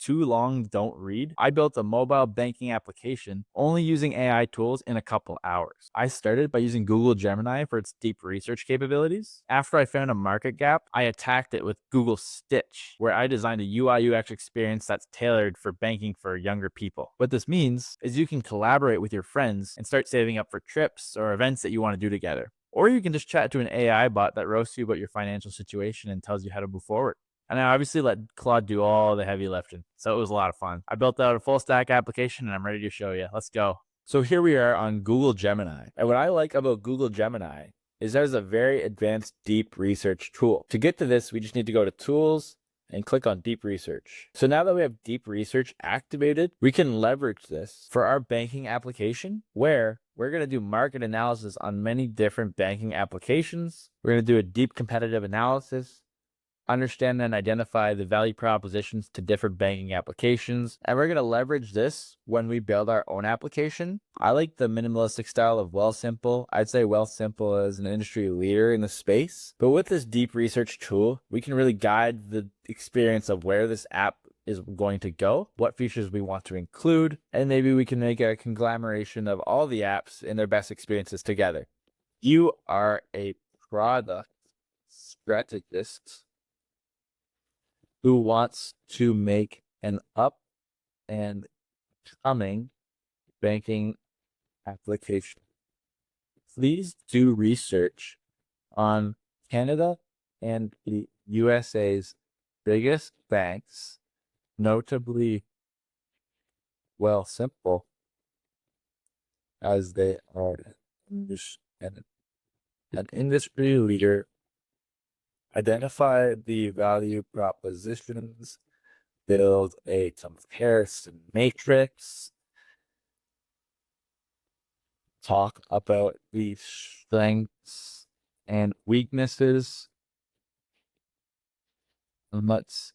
too long, don't read, I built a mobile banking application only using AI tools in a couple hours. I started by using Google Gemini for its deep research capabilities. After I found a market gap, I attacked it with Google Stitch, where I designed a UI UX experience that's tailored for banking for younger people. What this means is you can collaborate with your friends and start saving up for trips or events that you want to do together. Or you can just chat to an AI bot that roasts you about your financial situation and tells you how to move forward. And I obviously let Claude do all the heavy lifting. So it was a lot of fun. I built out a full stack application and I'm ready to show you. Let's go. So here we are on Google Gemini. And what I like about Google Gemini is there's a very advanced deep research tool. To get to this, we just need to go to Tools and click on Deep Research. So now that we have Deep Research activated, we can leverage this for our banking application, where we're going to do market analysis on many different banking applications. We're going to do a deep competitive analysis, understand and identify the value propositions to different banking applications. And we're going to leverage this when we build our own application. I like the minimalistic style of Wealthsimple. I'd say Wealthsimple is an industry leader in the space. But with this deep research tool, we can really guide the experience of where this app is going to go, what features we want to include, and maybe we can make a conglomeration of all the apps and their best experiences together. You are a product strategist who wants to make an up and coming banking application. Please do research on Canada and the USA's biggest banks, notably Wealthsimple, as they are an industry leader. Identify the value propositions, build a comparison matrix, talk about the strengths and weaknesses, and let's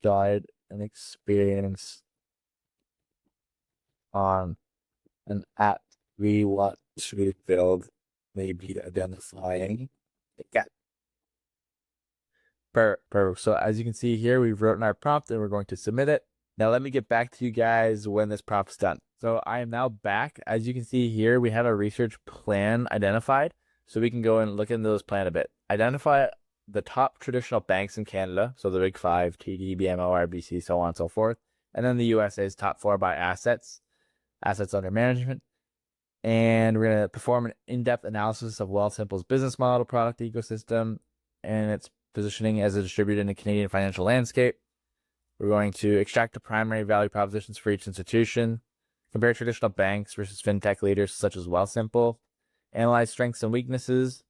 guide an experience on an app we want to build, maybe identifying the gap. So as you can see here, we've written our prompt and we're going to submit it. Now let me get back to you guys when this prompt's done. So I am now back. As you can see here, we have a research plan identified. So we can go and look into this plan a bit. Identify the top traditional banks in Canada. So the big five, TD, BMO, RBC, so on and so forth. And then the USA's top 4 by assets under management. And we're going to perform an in-depth analysis of Wealthsimple's business model, product ecosystem, and its positioning as a distributor in the Canadian financial landscape. We're going to extract the primary value propositions for each institution, compare traditional banks versus fintech leaders such as Wealthsimple, analyze strengths and weaknesses,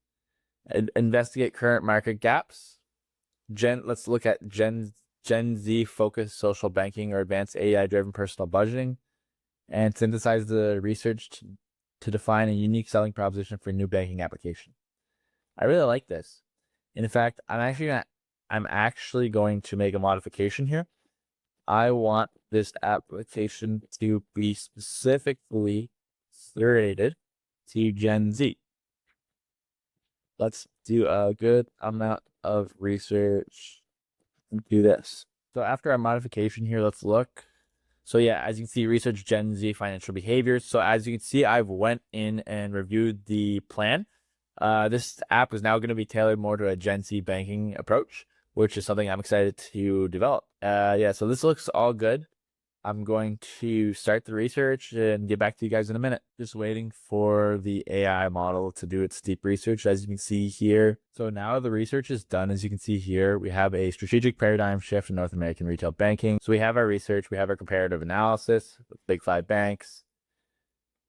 investigate current market gaps. Let's look at Gen Z focused social banking or advanced AI driven personal budgeting, and synthesize the research to define a unique selling proposition for a new banking application. I really like this. In fact, I'm actually going to make a modification here. I want this application to be specifically curated to Gen Z. Let's do a good amount of research and do this. So after our modification here, let's look. So yeah, as you can see, research Gen Z financial behaviors. So as you can see, I've went in and reviewed the plan. This app is now going to be tailored more to a Gen Z banking approach, which is something I'm excited to develop. Yeah, so this looks all good. I'm going to start the research and get back to you guys in a minute. Just waiting for the AI model to do its deep research, as you can see here. So now the research is done. As you can see here, we have a strategic paradigm shift in North American retail banking. So we have our research, we have our comparative analysis, big 5 banks,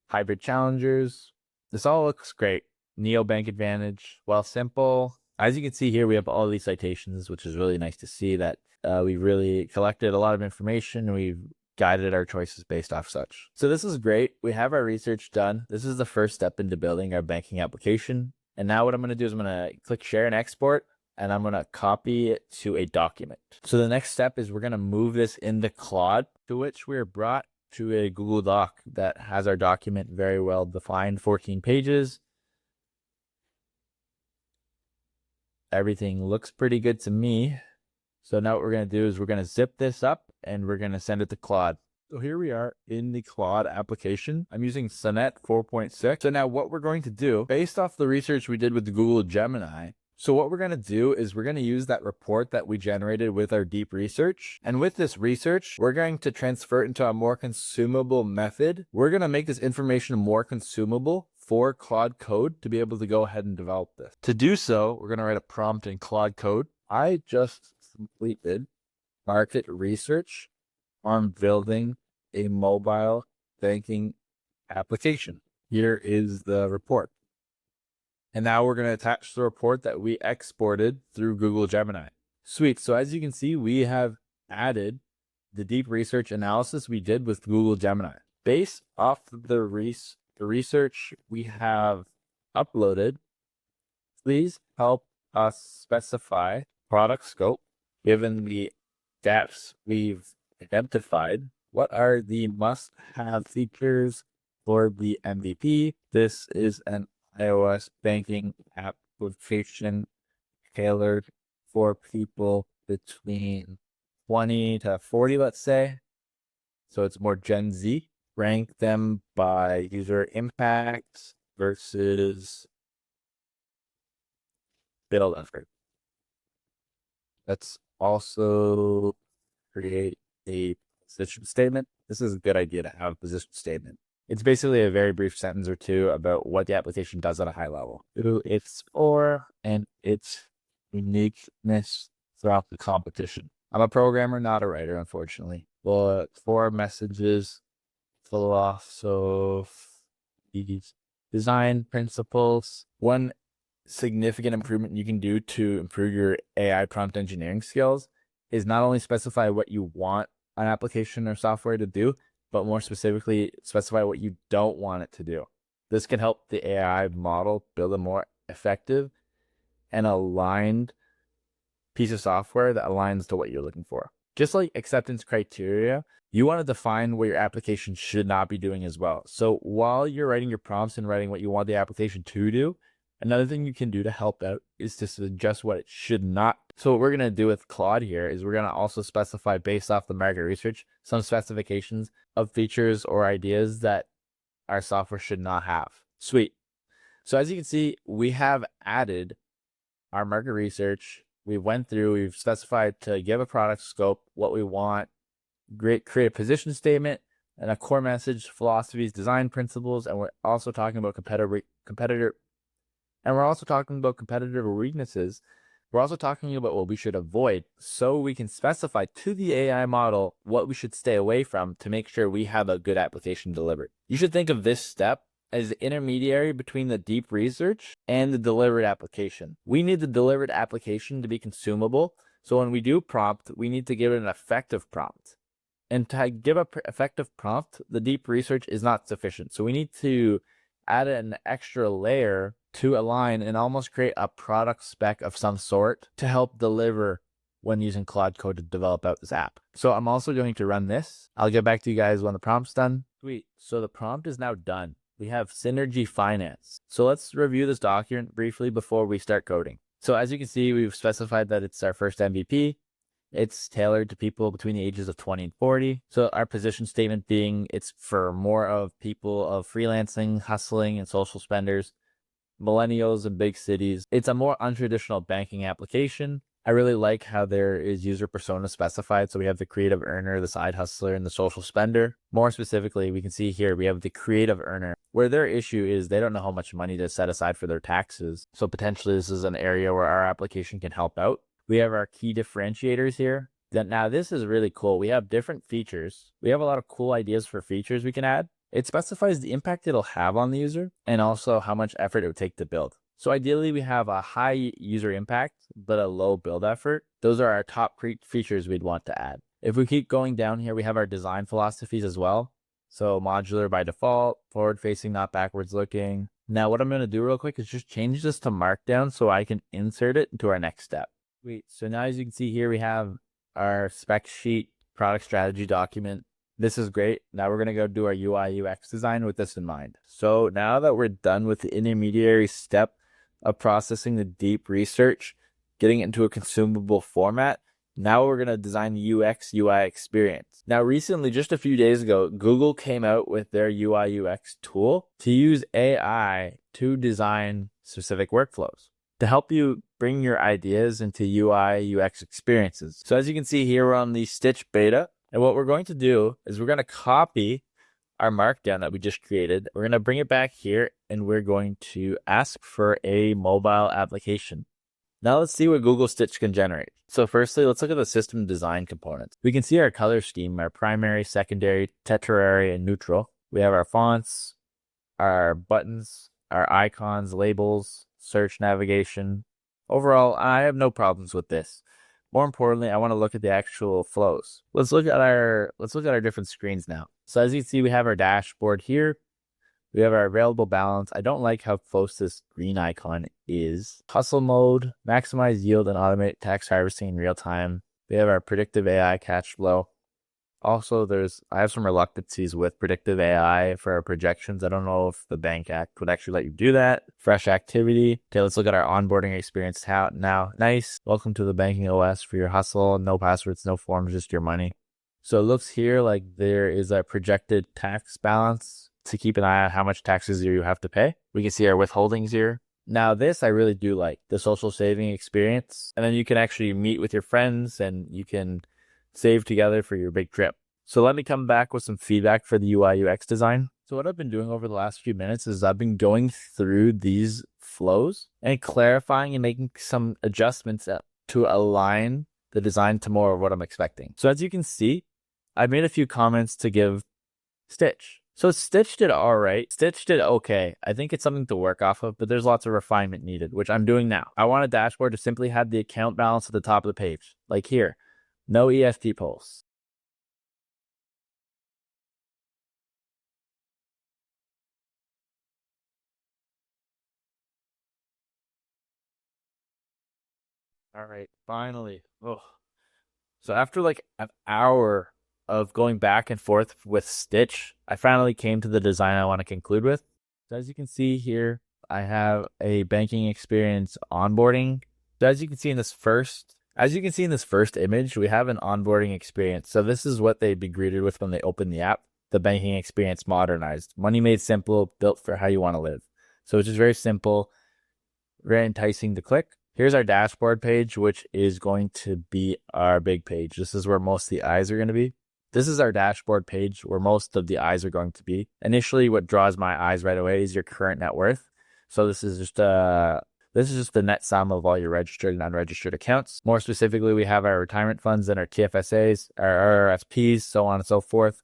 hybrid challengers. This all looks great. Neobank advantage, Wealthsimple. As you can see here, we have all these citations, which is really nice to see that we really collected a lot of information. We've guided our choices based off such. So this is great. We have our research done. This is the first step into building our banking application. And now what I'm going to do is I'm going to click share and export, and I'm going to copy it to a document. So the next step is we're going to move this into Claude, to which we're brought to a Google Doc that has our document very well defined, 14 pages. Everything looks pretty good to me. So now what we're going to do is we're going to zip this up and we're going to send it to Claude. So here we are in the Claude application. I'm using Sonnet 4.6. So now what we're going to do, based off the research we did with the Google Gemini, so what we're going to do is we're going to use that report that we generated with our deep research. And with this research, we're going to transfer it into a more consumable method. We're going to make this information more consumable for Claude Code to be able to go ahead and develop this. To do so, we're going to write a prompt in Claude Code. I just completed market research on building a mobile banking application. Here is the report. And now we're going to attach the report that we exported through Google Gemini. Sweet. So as you can see, we have added the deep research analysis we did with Google Gemini. Based off the research we have uploaded, please help us specify product scope given the gaps we've identified. What are the must-have features for the MVP? This is an iOS banking application tailored for people between 20 to 40, let's say. So it's more Gen Z. Rank them by user impact versus build effort. Let's also create a position statement. This is a good idea to have a position statement. It's basically a very brief sentence or two about what the application does at a high level, who it's for, and its uniqueness throughout the competition. I'm a programmer, not a writer, unfortunately. But 4 messages, philosophies, design principles. One significant improvement you can do to improve your AI prompt engineering skills is not only specify what you want an application or software to do, but more specifically, specify what you don't want it to do. This can help the AI model build a more effective and aligned piece of software that aligns to what you're looking for. Just like acceptance criteria, you want to define what your application should not be doing as well. So while you're writing your prompts and writing what you want the application to do, another thing you can do to help out is to suggest what it should not. So what we're going to do with Claude here is we're going to also specify, based off the market research, some specifications of features or ideas that our software should not have. Sweet. So as you can see, we have added our market research. We went through, we've specified to give a product scope, what we want, create a position statement, and a core message, philosophies, design principles, and we're also talking about competitor weaknesses. We're also talking about what we should avoid, so we can specify to the AI model what we should stay away from to make sure we have a good application delivered. You should think of this step as the intermediary between the deep research and the delivered application. We need the delivered application to be consumable, so when we do prompt, we need to give it an effective prompt. And to give an effective prompt, the deep research is not sufficient. So we need to add an extra layer to align and almost create a product spec of some sort to help deliver when using Claude Code to develop out this app. So I'm also going to run this. I'll get back to you guys when the prompt's done. Sweet. So the prompt is now done. We have Synergy Finance. So let's review this document briefly before we start coding. So as you can see, we've specified that it's our first MVP. It's tailored to people between the ages of 20 and 40. So our position statement being it's for more of people of freelancing, hustling, and social spenders, millennials in big cities. It's a more untraditional banking application. I really like how there is user persona specified. So we have the creative earner, the side hustler, and the social spender. More specifically, we can see here we have the creative earner, where their issue is they don't know how much money to set aside for their taxes. So potentially this is an area where our application can help out. We have our key differentiators here. Now this is really cool. We have different features. We have a lot of cool ideas for features we can add. It specifies the impact it'll have on the user and also how much effort it would take to build. So ideally we have a high user impact, but a low build effort. Those are our top features we'd want to add. If we keep going down here, we have our design philosophies as well. So modular by default, forward facing, not backwards looking. Now what I'm going to do real quick is just change this to Markdown so I can insert it into our next step. Sweet. So now as you can see here, we have our spec sheet, product strategy document. This is great. Now we're going to go do our UI UX design with this in mind. So now that we're done with the intermediary step of processing the deep research, getting it into a consumable format, Now we're going to design the UX UI experience. Now recently, just a few days ago, Google came out with their UI UX tool to use AI to design specific workflows to help you bring your ideas into UI UX experiences. So as you can see here, we're on the Stitch beta. And what we're going to do is we're going to copy our markdown that we just created. We're going to bring it back here and we're going to ask for a mobile application. Now let's see what Google Stitch can generate. So firstly, let's look at the system design components. We can see our color scheme, our primary, secondary, tertiary, and neutral. We have our fonts, our buttons, our icons, labels, search navigation. Overall, I have no problems with this. More importantly, I want to look at the actual flows. Let's look at our different screens now. So as you can see, we have our dashboard here. We have our available balance. I don't like how close this green icon is. Hustle mode, maximize yield and automate tax harvesting in real time. We have our predictive AI cash flow. Also, I have some reluctancies with predictive AI for our projections. I don't know if the Bank Act would actually let you do that. Fresh activity. Okay, let's look at our onboarding experience now. Nice. Welcome to the banking OS for your hustle. No passwords, no forms, just your money. So it looks here like there is a projected tax balance to keep an eye on how much taxes you have to pay. We can see our withholdings here. Now this I really do like, the social saving experience. And then you can actually meet with your friends and you can save together for your big trip. So let me come back with some feedback for the UI UX design. So what I've been doing over the last few minutes is I've been going through these flows and clarifying and making some adjustments to align the design to more of what I'm expecting. So as you can see, I made a few comments to give Stitch. So Stitch did all right. Stitch did okay. I think it's something to work off of, but there's lots of refinement needed, which I'm doing now. I want a dashboard to simply have the account balance at the top of the page, like here. No EFT pulse. All right, finally. Oh. So after like an hour of going back and forth with Stitch, I finally came to the design I want to conclude with. So as you can see here, I have a banking experience onboarding. So as you can see in this first image, we have an onboarding experience. So this is what they'd be greeted with when they open the app. The banking experience modernized. Money made simple, built for how you want to live. So it's just very simple, very enticing to click. Here's our dashboard page, which is going to be our big page. This is where most of the eyes are going to be. This is our dashboard page where most of the eyes are going to be. Initially, what draws my eyes right away is your current net worth. So this is just the net sum of all your registered and unregistered accounts. More specifically, we have our retirement funds and our TFSAs, our RRSPs, so on and so forth.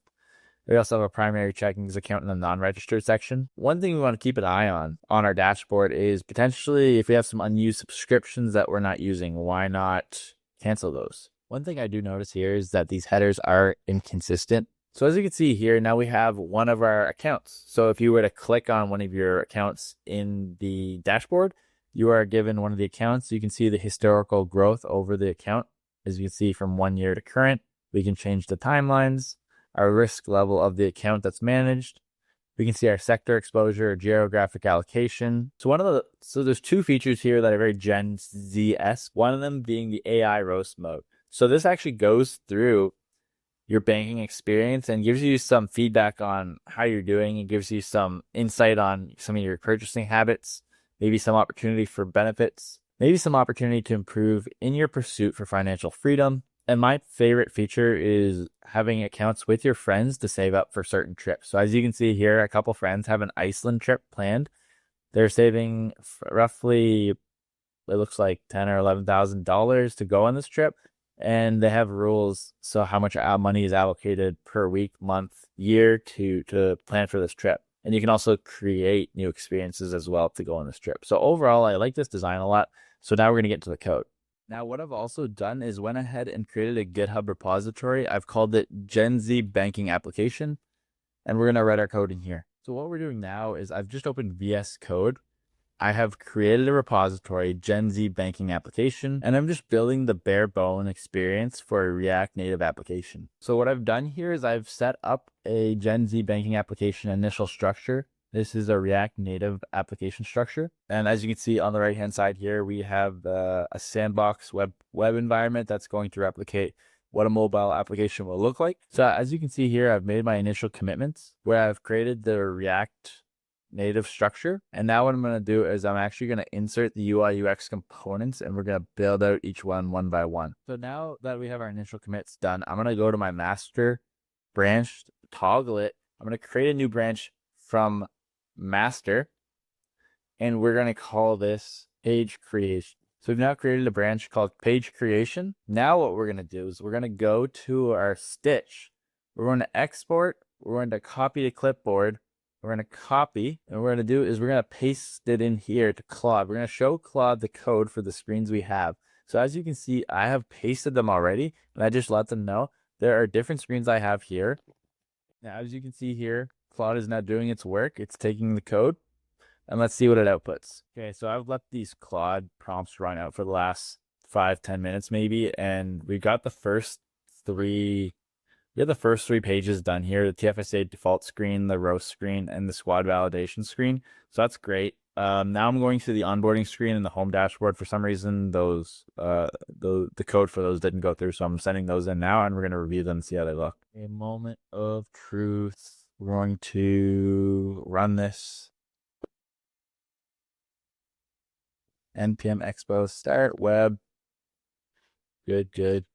We also have a primary checkings account in the non-registered section. One thing we want to keep an eye on our dashboard is potentially if we have some unused subscriptions that we're not using, why not cancel those? One thing I do notice here is that these headers are inconsistent. So as you can see here, now we have one of our accounts. So if you were to click on one of your accounts in the dashboard, you are given one of the accounts. You can see the historical growth over the account. As you can see from 1 year to current, we can change the timelines, our risk level of the account that's managed. We can see our sector exposure, geographic allocation. So there's two features here that are very Gen Z-esque. One of them being the AI roast mode. So this actually goes through your banking experience and gives you some feedback on how you're doing. It gives you some insight on some of your purchasing habits, maybe some opportunity for benefits, maybe some opportunity to improve in your pursuit for financial freedom. And my favorite feature is having accounts with your friends to save up for certain trips. So as you can see here, a couple friends have an Iceland trip planned. They're saving roughly, it looks like $10,000 or $11,000 to go on this trip. And they have rules, so how much money is allocated per week, month, year to plan for this trip. And you can also create new experiences as well to go on this trip. So overall, I like this design a lot. So now we're going to get to the code. Now, what I've also done is went ahead and created a GitHub repository. I've called it Gen Z Banking Application, and we're going to write our code in here. So what we're doing now is I've just opened VS Code. I have created a repository, Gen Z Banking Application, and I'm just building the bare bone experience for a React Native application. So what I've done here is I've set up a Gen Z Banking Application initial structure This is a React Native application structure. And as you can see on the right-hand side here, we have a sandbox web environment that's going to replicate what a mobile application will look like. So as you can see here, I've made my initial commitments where I've created the React Native structure. And now what I'm going to do is I'm actually going to insert the UI UX components, and we're going to build out each one by one. So now that we have our initial commits done, I'm going to go to my master branch, toggle it. I'm going to create a new branch from master, and we're going to call this page creation. So we've now created a branch called page creation. Now what we're going to do is we're going to go to our stitch. We're going to export. We're going to copy to clipboard. We're going to copy, and what we're going to do is we're going to paste it in here to Claude. We're going to show Claude the code for the screens we have. So as you can see, I have pasted them already, and I just let them know there are different screens I have here. Now, as you can see here, Claude is now doing its work. It's taking the code, and let's see what it outputs. Okay, so I've let these Claude prompts run out for the last 5-10 minutes maybe, and we got the first three pages done here: the TFSA default screen, the roast screen, and the squad validation screen. So that's great. Now I'm going to the onboarding screen and the home dashboard. For some reason, the code for those didn't go through, so I'm sending those in now, and we're going to review them and see how they look. A moment of truth. We're going to run this. npm expo start web. Good.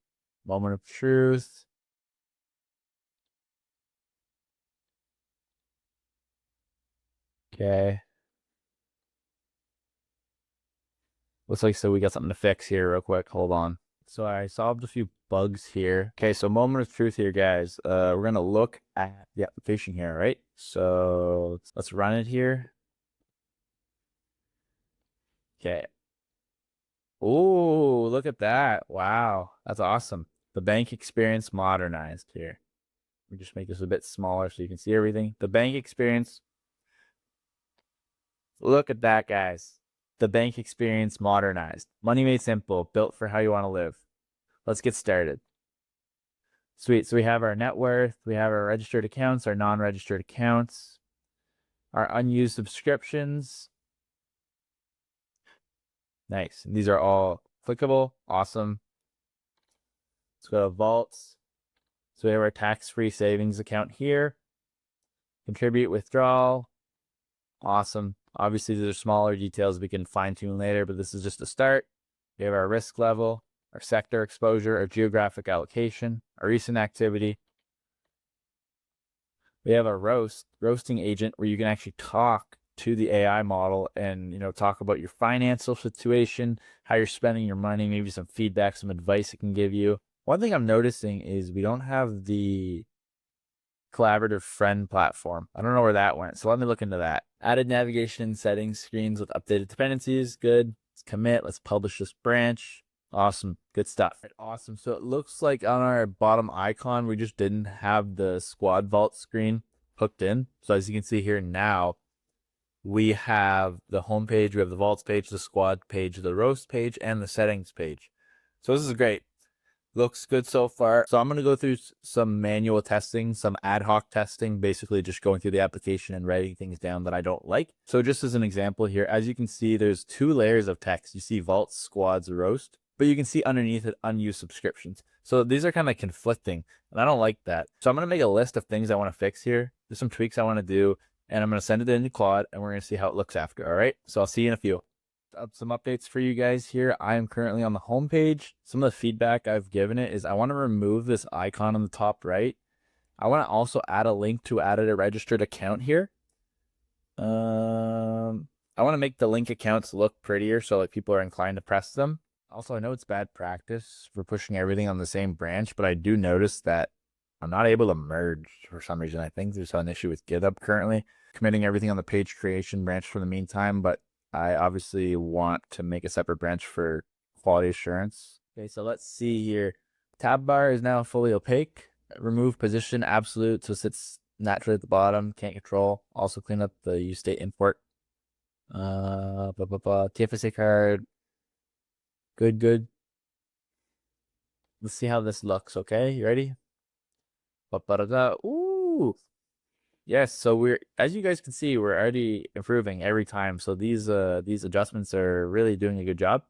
Moment of truth. Okay. Looks like so we got something to fix here real quick. Hold on. So I solved a few bugs here. Okay, so moment of truth here, guys. We're gonna look at the application here, right? So let's run it here. Okay. Oh, look at that. Wow, that's awesome. The bank experience modernized here. We just make this a bit smaller so you can see everything. The bank experience. Look at that, guys. The bank experience modernized. Money made simple, built for how you want to live. Let's get started. Sweet. So we have our net worth, we have our registered accounts, our non-registered accounts, our unused subscriptions. Nice. And these are all clickable. Awesome. Let's go to vaults. So we have our tax-free savings account here. Contribute withdrawal. Awesome. Obviously, these are smaller details we can fine-tune later, but this is just a start. We have our risk level, our sector exposure, our geographic allocation, our recent activity. We have a roasting agent where you can actually talk to the AI model and, talk about your financial situation, how you're spending your money, maybe some feedback, some advice it can give you. One thing I'm noticing is we don't have the collaborative friend platform. I don't know where that went, so let me look into that. Added navigation and settings screens with updated dependencies. Good. Let's commit. Let's publish this branch. Awesome. Good stuff. Awesome. So it looks like on our bottom icon, we just didn't have the squad vault screen hooked in. So as you can see here now, we have the home page, we have the vaults page, the squad page, the roast page, and the settings page. So this is great. Looks good so far. So I'm going to go through some manual testing, some ad hoc testing, basically just going through the application and writing things down that I don't like. So just as an example here, as you can see, there's 2 layers of text. You see vaults, squads, roast, but you can see underneath it unused subscriptions. So these are kind of conflicting, and I don't like that. So I'm going to make a list of things I want to fix here. There's some tweaks I want to do, and I'm going to send it into Claude, and we're going to see how it looks after. All right. So I'll see you in a few. Some updates for you guys here. I am currently on the home page. Some of the feedback I've given it is I want to remove this icon on the top right. I want to also add a link to add a registered account here. I want to make the link accounts look prettier so like people are inclined to press them. Also, I know it's bad practice for pushing everything on the same branch, but I do notice that I'm not able to merge for some reason. I think there's an issue with GitHub currently, committing everything on the page creation branch for the meantime, but I obviously want to make a separate branch for quality assurance. Okay, so let's see here. Tab bar is now fully opaque. Remove position absolute, so it sits naturally at the bottom. Can't control. Also clean up the use state import. TFSA card. Good. Let's see how this looks, okay? You ready? Ooh. Yes, so we're as you guys can see, we're already improving every time. So these adjustments are really doing a good job.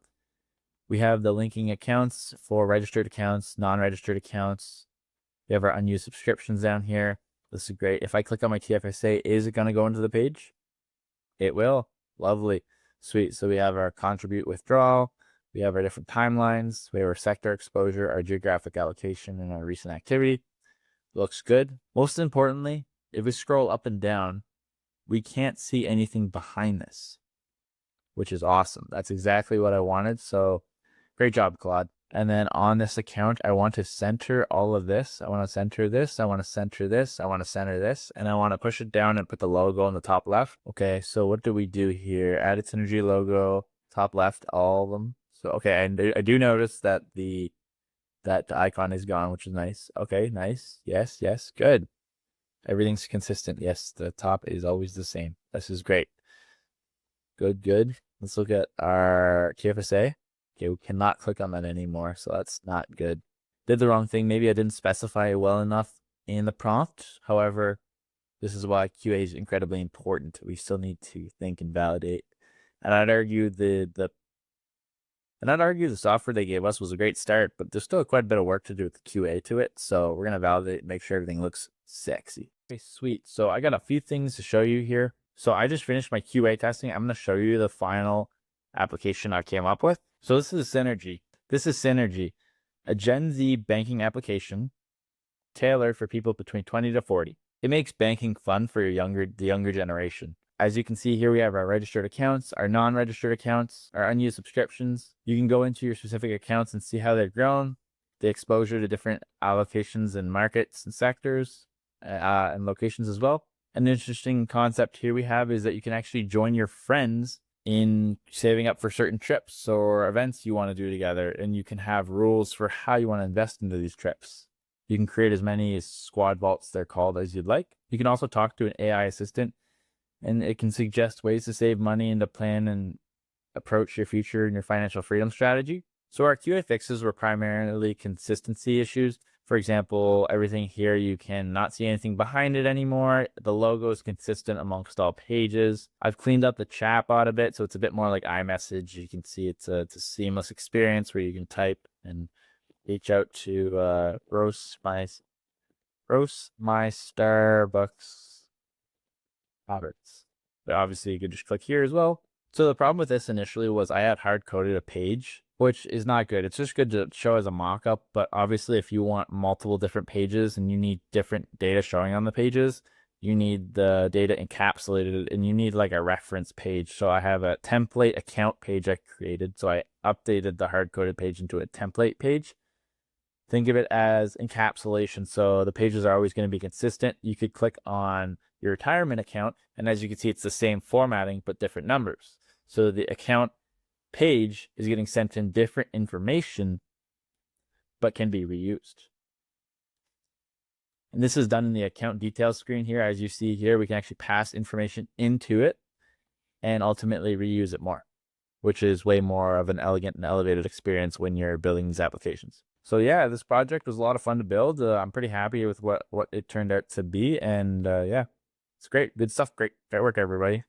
We have the linking accounts for registered accounts, non-registered accounts. We have our unused subscriptions down here. This is great. If I click on my TFSA, is it going to go into the page? It will. Lovely. Sweet. So we have our contribute withdrawal. We have our different timelines. We have our sector exposure, our geographic allocation, and our recent activity. Looks good. Most importantly, if we scroll up and down, we can't see anything behind this, which is awesome. That's exactly what I wanted. So great job, Claude. And then on this account, I want to center all of this. I want to center this. I want to center this. I want to center this. And I want to push it down and put the logo on the top left. Okay, so what do we do here? Add its energy logo, top left, all of them. So, okay, I do notice that the icon is gone, which is nice. Okay, nice. Yes, yes, good. Everything's consistent. Yes, the top is always the same. This is great. Good, good. Let's look at our TFSA. Okay, we cannot click on that anymore, so that's not good. Did the wrong thing. Maybe I didn't specify it well enough in the prompt. However, this is why QA is incredibly important. We still need to think and validate. And I'd argue the software they gave us was a great start, but there's still quite a bit of work to do with the QA to it. So we're gonna validate, make sure everything looks sexy. Okay, sweet. So I got a few things to show you here. So I just finished my QA testing. I'm gonna show you the final application I came up with. So this is Synergy. This is Synergy, a Gen Z banking application tailored for people between 20 to 40. It makes banking fun for the younger generation. As you can see here, we have our registered accounts, our non-registered accounts, our unused subscriptions. You can go into your specific accounts and see how they've grown, the exposure to different allocations and markets and sectors and locations as well. An interesting concept here we have is that you can actually join your friends in saving up for certain trips or events you want to do together, and you can have rules for how you want to invest into these trips. You can create as many squad vaults, they're called, as you'd like. You can also talk to an AI assistant, and it can suggest ways to save money and to plan and approach your future and your financial freedom strategy. So our QA fixes were primarily consistency issues. For example, everything here, you cannot see anything behind it anymore. The logo is consistent amongst all pages. I've cleaned up the chatbot a bit, so it's a bit more like iMessage. You can see it's a seamless experience where you can type and reach out to roast my Starbucks Roberts. But obviously, you could just click here as well. So the problem with this initially was I had hard-coded a page, which is not good. It's just good to show as a mock-up, but obviously if you want multiple different pages and you need different data showing on the pages, you need the data encapsulated and you need like a reference page. So I have a template account page I created. So I updated the hard-coded page into a template page. Think of it as encapsulation. So the pages are always going to be consistent. You could click on your retirement account, and as you can see, it's the same formatting, but different numbers. So the account page is getting sent in different information, but can be reused. And this is done in the account details screen here. As you see here, we can actually pass information into it and ultimately reuse it more, which is way more of an elegant and elevated experience when you're building these applications. So yeah, this project was a lot of fun to build. I'm pretty happy with what it turned out to be. And yeah, it's great. Good stuff. Great work, everybody.